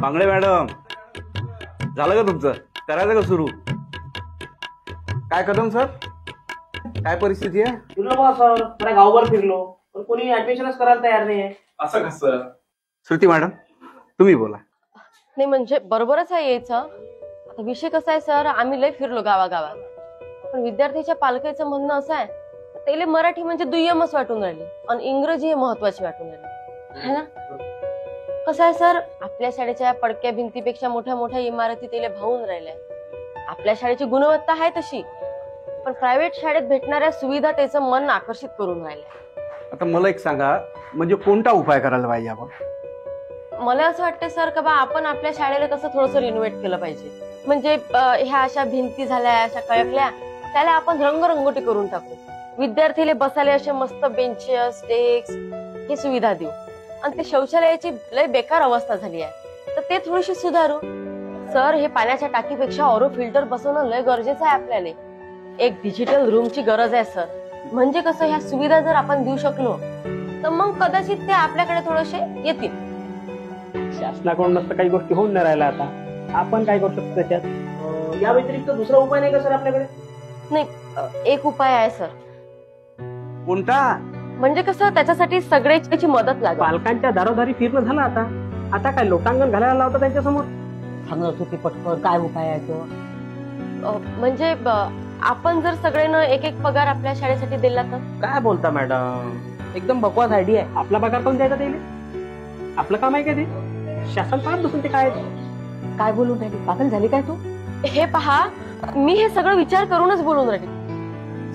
बांगडे madam, झालं का तुमचं? करायचं का सुरू? काय कदम सर, काय परिस्थिती आहे? सर मला गावभर फिरलो पण कोणी ऍडमिशनच करायला तयार नाहीये. असं कसं? श्रुती मॅडम तुम्ही बोला. नाही म्हणजे बरोबरच आहे यायचं. आता विषय कसा आहे सर, आम्ही लय फिरलो गावागावात, पण विद्यार्थ्याच्या पालकाचं म्हणणं असं आहे त्याला मराठी म्हणजे दुय्यमच वाटून राहिली आणि इंग्रजी हे महत्वाची वाटून राहिली है ना. कसं आहे सर, आपल्या शाळेच्या पडक्या भिंतीपेक्षा मोठ्या मोठ्या इमारती त्याला भावून राहिल्या. आपल्या शाळेची गुणवत्ता आहे तशी, पण प्रायव्हेट शाळेत भेटणाऱ्या सुविधा त्याचं मन आकर्षित करून राहिल्या. आता मला एक सांगा, म्हणजे कोणता उपाय करायला पाहिजे आपण? मला असं वाटतं सर का बा आपण आपल्या शाळेला तसं थोडंसं रिनोव्हेट केलं पाहिजे. म्हणजे ह्या अशा भिंती झाल्या, अशा कळकल्या, त्याला आपण रंगरंगोटी करून टाकू. विद्यार्थीले बसायला असे मस्त बेंचेस, डेस्क ही सुविधा देऊ. आणि ते शौचालयाची लय बेकार अवस्था झाली आहे, तर ते थोडीशी सुधारू. सर हे पाण्याच्या टाकीपेक्षा ऑरो फिल्टर बसवणं लय गरजेचं आहे आपल्याला. एक डिजिटल रूमची गरज आहे सर. म्हणजे कसं ह्या सुविधा जर आपण देऊ शकलो तर मग कदाचित ते आपल्याकडे थोडेसे येतील. शासनाकडून नसतं काही गोष्टी होऊन नाही राहिल्या, आता आपण काय करू शकतो त्याच्यात? या व्यतिरिक्त दुसरा उपाय नाही का सर आपल्याकडे? नाही, एक उपाय आहे सर. कोणता? म्हणजे कसं त्याच्यासाठी सगळ्याची मदत लागेल. पालकांच्या दारोदारी फिरणं झालं आता काय लोटांगण घालायला लावतं त्यांच्यासमोर? सांगत होते पटकन काय उपाय आहे तो? म्हणजे आपण जर सगळ्यांना एक एक पगार आपल्या शाळेसाठी दिला तर? काय बोलता मॅडम, एकदम बकवास आयडिया आहे. आपला पगार पण द्यायचा त्याला? आपलं काम आहे का ते? शासन पाहत बसून ते काय बोलून राहिली? पागल झाली काय तू? हे पहा, मी हे सगळं विचार करूनच बोलून राहिली.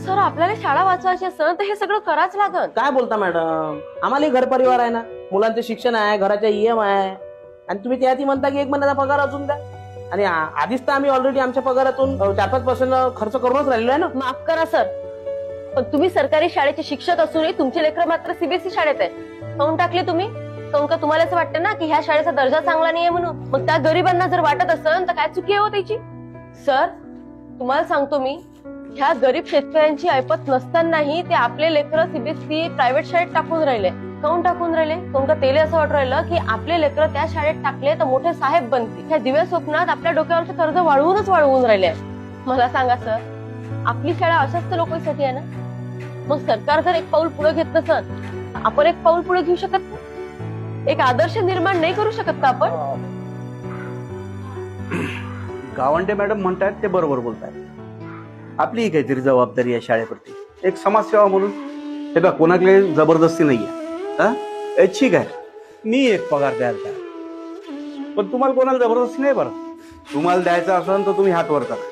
सर आपल्याला शाळा वाचवायची असेल तर हे सगळं करावंच लागल. काय बोलता मॅडम, आम्हाला घर परिवार आहे ना, मुलांचे शिक्षण आहे, घराच्या EM आहे, आणि तुम्ही त्यात म्हणता की 1 महिन्याचा पगार अजून द्या. आणि आधीच तर आम्ही ऑलरेडी आमच्या पगारातून 4-5% खर्च करूनच राहिलो आहे ना. माफ करा सर, पण तुम्ही सरकारी शाळेचे शिक्षक असूनही तुमचे लेकरं मात्र CBSE शाळेत आहे. काऊन टाकले तुम्ही? काऊन का तुम्हाला असं वाटतं ना की ह्या शाळेचा दर्जा चांगला नाहीये म्हणून? मग त्या गरिबांना जर वाटत असेल तर काय चुकी आहे हो त्याची? सर तुम्हाला सांगतो मी, ह्या गरीब शेतकऱ्यांची ऐपत नसतानाही ते आपले लेकरं CBSE प्रायव्हेट शाळेत टाकून राहिले. काऊन टाकून राहिले? काऊन का तेले असं वाटू राहिलं की आपले लेकरं त्या शाळेत टाकले तर मोठे साहेब बनतील. ह्या दिव्या स्वप्नात आपल्या डोक्यावरचं कर्ज वाढवून राहिले. मला सांगा सर, आपली शाळा अशाच लोकांसाठी आहे ना? मग सरकार जर एक पाऊल पुढे घेत नसेल, आपण एक पाऊल पुढे घेऊ शकत नाही? एक आदर्श निर्माण नाही करू शकत का आपण? गावंडे मॅडम म्हणतायत ते बरोबर बोलतायत. आपली काहीतरी जबाबदारी आहे शाळेप्रती, एक समाजसेवा म्हणून. हे बघा, कोणाकडे जबरदस्ती नाहीये. ठीक आहे, मी एक पगार द्यायला तयार, पण तुम्हाला कोणाला जबरदस्ती नाही. बरं, तुम्हाला द्यायचं असेल तर तुम्ही हात वर करा.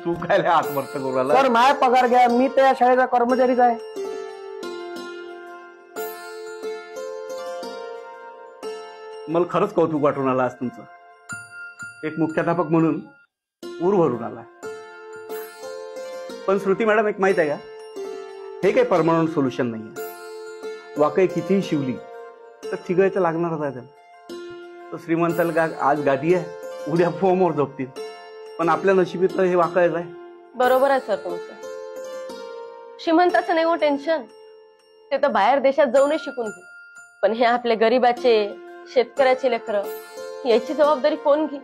तू काय हात वरत करू राहिला? सर माझा पगार घ्या, मी त्या शाळेचा कर्मचारीच आहे. मला खरंच कौतुक वाटून आलं आज तुमचं. एक मुख्याध्यापक म्हणून ऊर भरून आला. पण श्रुती मॅडम, एक माहित आहे का, हे काही परमनंट सोल्युशन नाहीये. वाकई कितीही शिवली तर थिगायचं लागणारच आहे त्याला. तर श्रीमंताला आज गादी आहे, उद्या फोमवर झोपतील, पण आपल्या नशिबीत हे वाकायचं आहे. बरोबर आहे सर तुमचं. श्रीमंताचं नाही हो टेन्शन, ते तर बाहेर देशात जाऊनच शिकून घेऊ. पण हे आपले गरीबाचे, शेतकऱ्याचे लेकरं, याची जबाबदारी कोण घे?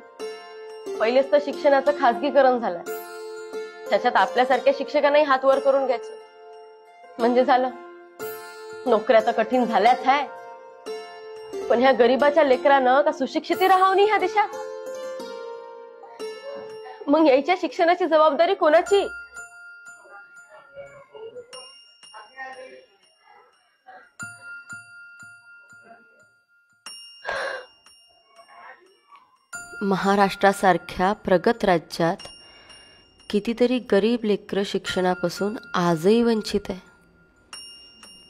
पहिलेच तर शिक्षणाचं खाजगीकरण झालंय, त्याच्यात आपल्यासारख्या शिक्षकांनाही हात वर करून घ्यायचं म्हणजे झालं. नोकऱ्या तर कठीण झाल्याच आहे, पण ह्या गरीबाच्या लेकरानं का सुशिक्षित राहावं नाही ह्या देशात? मग यायच्या शिक्षणाची जबाबदारी कोणाची? महाराष्ट्रासारख्या प्रगत राज्यात कितीतरी गरीब लेकरं शिक्षणापासून आजही वंचित आहे.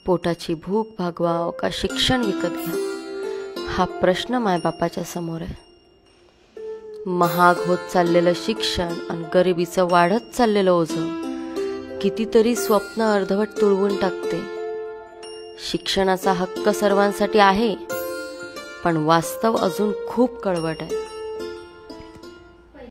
पोटाची भूक भागवाव का शिक्षण विकत घ्या, हा प्रश्न मायबापाच्या समोर आहे. महाग होत चाललेलं शिक्षण आणि गरिबीचं वाढत चाललेलं ओझं कितीतरी स्वप्न अर्धवट तुळवून टाकते. शिक्षणाचा हक्क सर्वांसाठी आहे, पण वास्तव अजून खूप कळवट आहे.